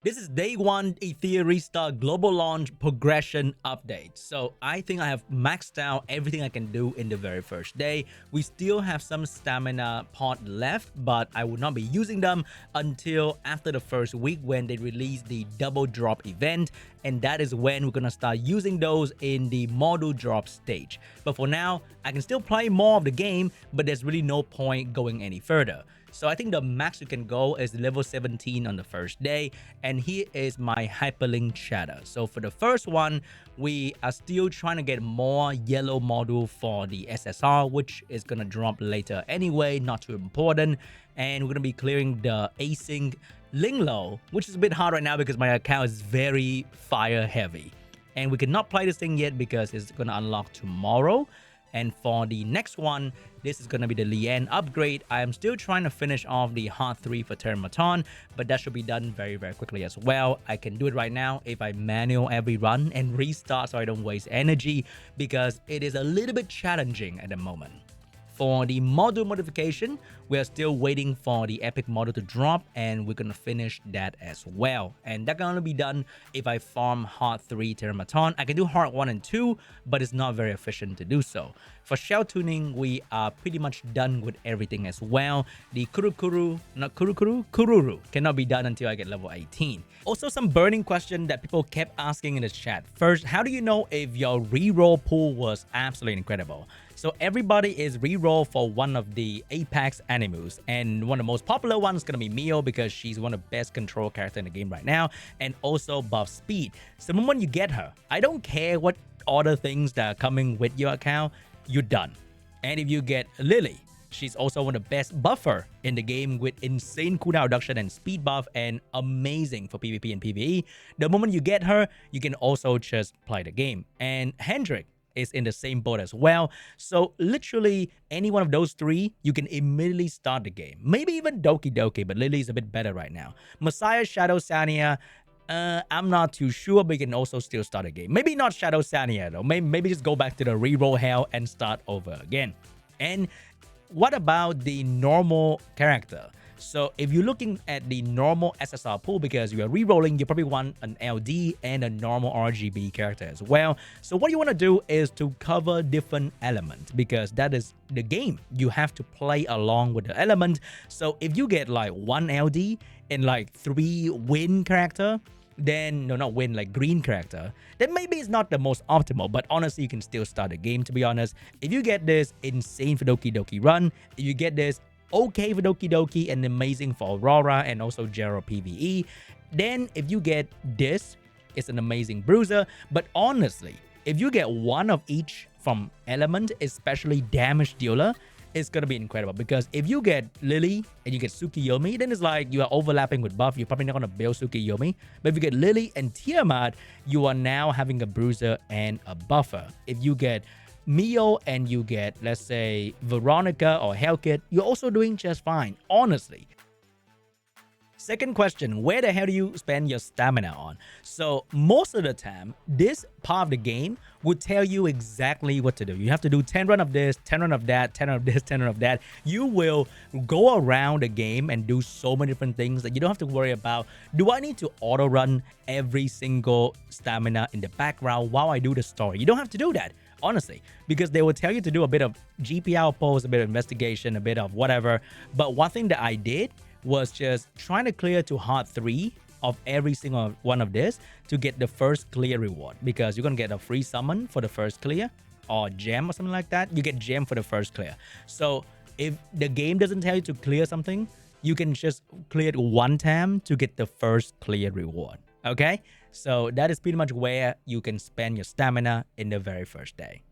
This is day one Etheria Restart global launch progression update. So I think I have maxed out everything I can do in the very first day. We still have some stamina pot left, but I will not be using them until after the first week when they release the double drop event. And that is when we're gonna start using those in the model drop stage. But for now, I can still play more of the game, but there's really no point going any further. So I think the max you can go is level 17 on the first day. And here is my Hyperlink shadow. So for the first one, we are still trying to get more yellow module for the SSR, which is going to drop later anyway, not too important. And we're going to be clearing the async Linglo, which is a bit hard right now because my account is very fire heavy. And we cannot play this thing yet because it's going to unlock tomorrow. And for the next one, this is going to be the Lian upgrade. I am still trying to finish off the Heart 3 for Termaton, but that should be done very, very quickly as well. I can do it right now if I manual every run and restart so I don't waste energy, because it is a little bit challenging at the moment. For the model modification, we are still waiting for the epic model to drop, and we're gonna finish that as well. And that can only be done if I farm Heart 3 Termaton. I can do Heart 1 and 2, but it's not very efficient to do so. For shell tuning, we are pretty much done with everything as well. The Kururu cannot be done until I get level 18. Also, some burning question that people kept asking in the chat. First, how do you know if your reroll pool was absolutely incredible? So everybody is reroll for one of the Apex animus, and one of the most popular ones is going to be Mio because she's one of the best control characters in the game right now, and also buff speed. So the moment you get her, I don't care what other things that are coming with your account, you're done. And if you get Lily, she's also one of the best buffer in the game with insane cooldown reduction and speed buff, and amazing for PvP and PvE. The moment you get her, you can also just play the game. And Hendrik is in the same boat as well. So literally any one of those three, you can immediately start the game. Maybe even Doki Doki, but Lily is a bit better right now. Messiah, Shadow, Sania, I'm not too sure, but you can also still start a game. Maybe not Shadow Sania though. Maybe just go back to the reroll hell and start over again. And what about the normal character? So if you're looking at the normal SSR pool, because you are rerolling, you probably want an LD and a normal RGB character as well. So what you want to do is to cover different elements, because that is the game. You have to play along with the element. So if you get like one LD and like 3 win character, then no, not win, like green character, then maybe it's not the most optimal, but honestly you can still start the game. To be honest, if you get this insane for Doki Doki run, if you get this okay for Doki Doki and amazing for Aurora and also Gerald PvE, then if you get this, it's an amazing bruiser. But honestly, if you get one of each from element, especially damage dealer, it's gonna be incredible. Because if you get Lily and you get Tsukiyomi, then it's like you are overlapping with buff. You're probably not gonna build Tsukiyomi. But if you get Lily and Tiamat, you are now having a bruiser and a buffer. If you get Mio and you get, let's say, Veronica or Hellkit, you're also doing just fine, honestly. Second question, where the hell do you spend your stamina on? So most of the time, this part of the game will tell you exactly what to do. You have to do 10 run of this, 10 run of that, 10 run of this, 10 run of that. You will go around the game and do so many different things that you don't have to worry about, do I need to auto run every single stamina in the background while I do the story? You don't have to do that, honestly, because they will tell you to do a bit of GPL post, a bit of investigation, a bit of whatever. But one thing that I did was just trying to clear to Heart 3 of every single one of this to get the first clear reward, because you're gonna get a free summon for the first clear, or gem or something like that. You get gem for the first clear. So if the game doesn't tell you to clear something, you can just clear it one time to get the first clear reward. Okay, so that is pretty much where you can spend your stamina in the very first day.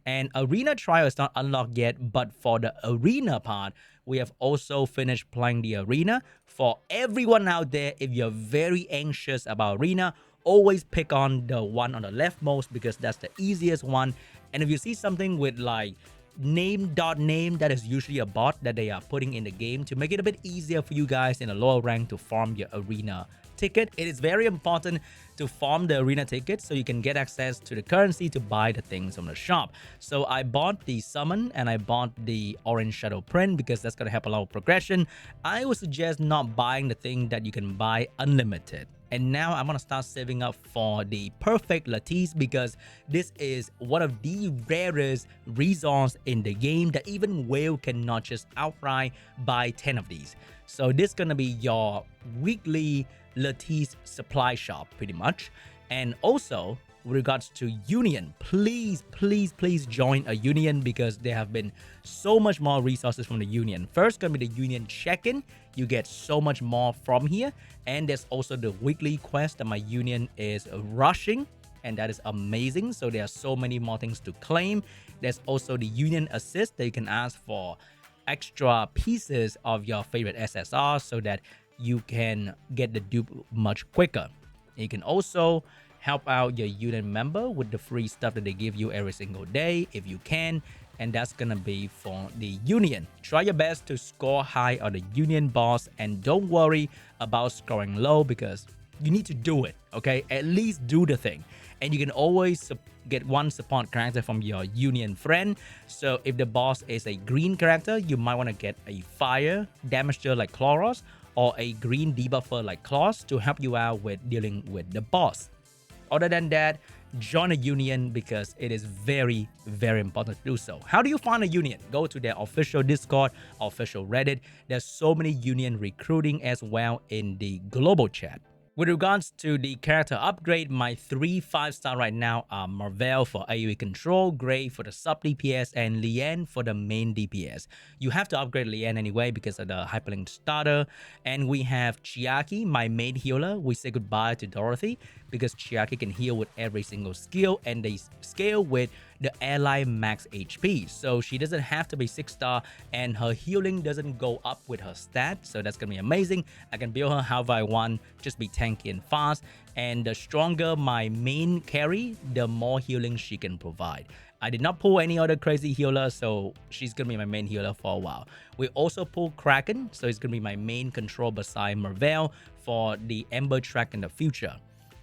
And arena trial is not unlocked yet, but for the arena part, we have also finished playing the arena. For everyone out there, if you're very anxious about arena, always pick on the one on the leftmost, because that's the easiest one. And if you see something with like name, that is usually a bot that they are putting in the game to make it a bit easier for you guys in a lower rank to farm your arena ticket. It is very important to farm the arena ticket so you can get access to the currency to buy the things from the shop. So I bought the summon and I bought the orange shadow print because that's going to help a lot of progression. I would suggest not buying the thing that you can buy unlimited. And now I'm gonna start saving up for the perfect lattice because this is one of the rarest resources in the game that even whale cannot just outright buy 10 of these. So this is gonna be your weekly lattice supply shop pretty much. And also with regards to union, please join a union because there have been so much more resources from the union. First gonna be the union check-in. You get so much more from here, and there's also the weekly quest that my union is rushing, and that is amazing. So there are so many more things to claim. There's also the union assist that you can ask for extra pieces of your favorite SSR so that you can get the dupe much quicker. You can also help out your union member with the free stuff that they give you every single day if you can, and that's gonna be for the union. Try your best to score high on the union boss, and don't worry about scoring low because you need to do it, okay? At least do the thing. And you can always get one support character from your union friend. So if the boss is a green character, you might want to get a fire damager like Chloros or a green debuffer like Claus to help you out with dealing with the boss. Other than that, join a union because it is very important to do so. How do you find a union? Go to their official Discord, official Reddit. There's so many union recruiting as well in the global chat. With regards to the character upgrade, my 3 5-star right now are Marvel for AoE control, Gray for the sub DPS, and Lian for the main DPS. You have to upgrade Lian anyway because of the Hyperlink starter. And we have Chiaki, my main healer. We say goodbye to Dorothy because Chiaki can heal with every single skill, and they scale with the ally max HP. So she doesn't have to be 6-star, and her healing doesn't go up with her stat. So that's gonna be amazing. I can build her however I want, just be tanky and fast. And the stronger my main carry, the more healing she can provide. I did not pull any other crazy healer, so she's gonna be my main healer for a while. We also pull Kraken, so it's gonna be my main control beside Marvel for the Ember track in the future.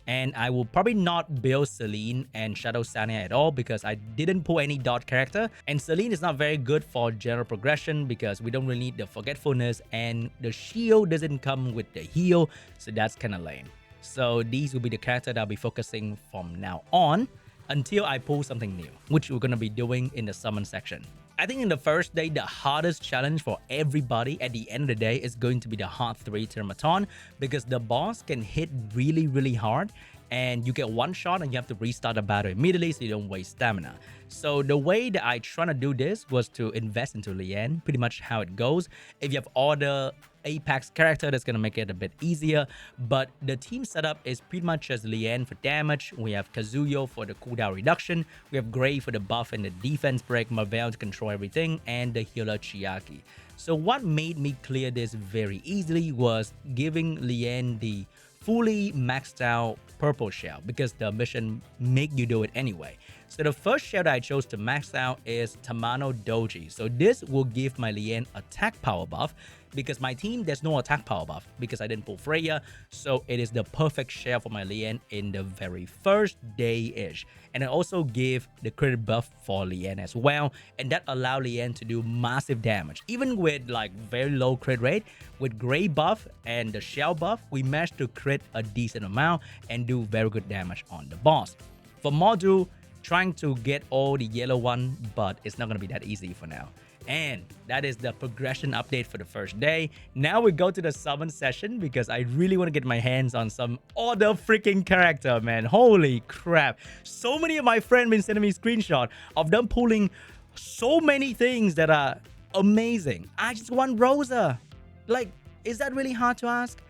And I will probably not build Celine and Shadow Sania at all because I didn't pull any dot character. And Celine is not very good for general progression because we don't really need the forgetfulness, and the shield doesn't come with the heal, so that's kind of lame. So these will be the character that I'll be focusing from now on until I pull something new, which we're going to be doing in the summon section. I think in the first day, the hardest challenge for everybody at the end of the day is going to be the Hard 3 Termaton because the boss can hit really hard, and you get one shot and you have to restart the battle immediately so you don't waste stamina. So the way that I try to do this was to invest into Lian, pretty much how it goes. If you have all the Apex character, that's going to make it a bit easier, but the team setup is pretty much just Lian for damage. We have Kazuyo for the cooldown reduction, we have Gray for the buff and the defense break, Marvel to control everything, and the healer Chiaki. So what made me clear this very easily was giving Lian the fully maxed out purple shell because the mission make you do it anyway. So the first shell that I chose to max out is Tamano Doji. So this will give my Lian attack power buff because my team, there's no attack power buff because I didn't pull Freya. So it is the perfect shell for my Lian in the very first day-ish. And I also give the crit buff for Lian as well. And that allowed Lian to do massive damage. Even with like very low crit rate, with Gray buff and the shell buff, we managed to crit a decent amount and do very good damage on the boss. For module, trying to get all the yellow one, but it's not going to be that easy for now. And that is the progression update for the first day. Now we go to the summon session because I really want to get my hands on some other freaking character, man. Holy crap. So many of my friends been sending me screenshot of them pulling so many things that are amazing. I just want Rosa. Like, is that really hard to ask?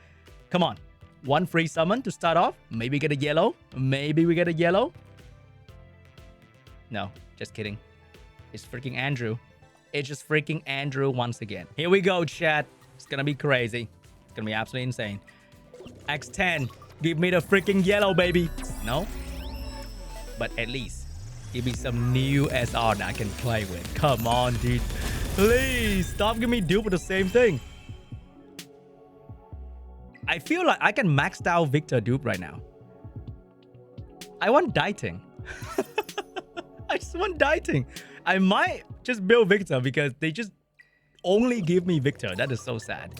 Come on. One free summon to start off. Maybe get a yellow. Maybe we get a yellow. No, just kidding. It's freaking Andrew. It's just freaking Andrew once again. Here we go, chat. It's gonna be crazy. It's gonna be absolutely insane. X10, give me the freaking yellow, baby. No? But at least, give me some new SR that I can play with. Come on, dude. Please, stop giving me dupe with the same thing. I feel like I can max out Victor dupe right now. I want Dieting. I just want Dieting. I might just build Victor because they just only give me Victor. That is so sad.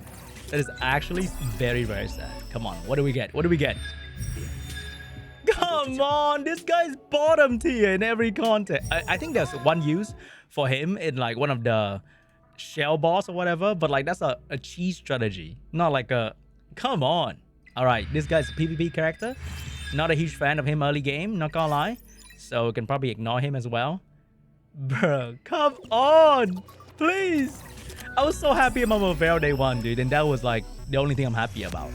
That is actually very, very sad. Come on, what do we get? What do we get? Come on, this guy's bottom tier in every content. I think there's one use for him in like one of the shell boss or whatever, but like that's a cheese strategy, not like a... Come on. All right, this guy's a PvP character. Not a huge fan of him early game, not gonna lie. So we can probably ignore him as well. Bro, come on, please. I was so happy about Mavero day 1, dude, and that was like the only thing I'm happy about.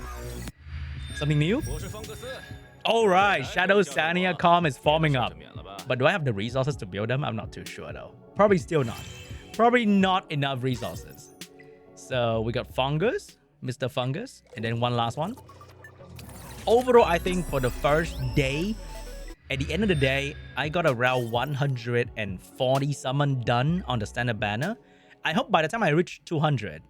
Something new? All right, Shadow Sania Calm is forming up. But do I have the resources to build them? I'm not too sure though. Probably still not. Probably not enough resources. So we got Fungus, Mr. Fungus, and then one last one. Overall, I think for the first day, at the end of the day, I got around 140 summon done on the standard banner. I hope by the time I reach 200,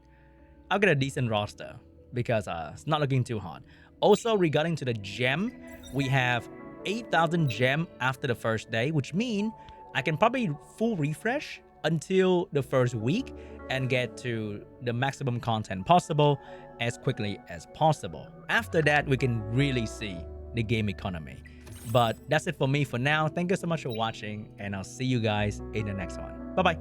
I'll get a decent roster because it's not looking too hard. Also, regarding to the gem, we have 8,000 gem after the first day, which means I can probably full refresh until the first week and get to the maximum content possible as quickly as possible. After that, we can really see the game economy. But that's it for me for now. Thank you so much for watching, and I'll see you guys in the next one. Bye-bye.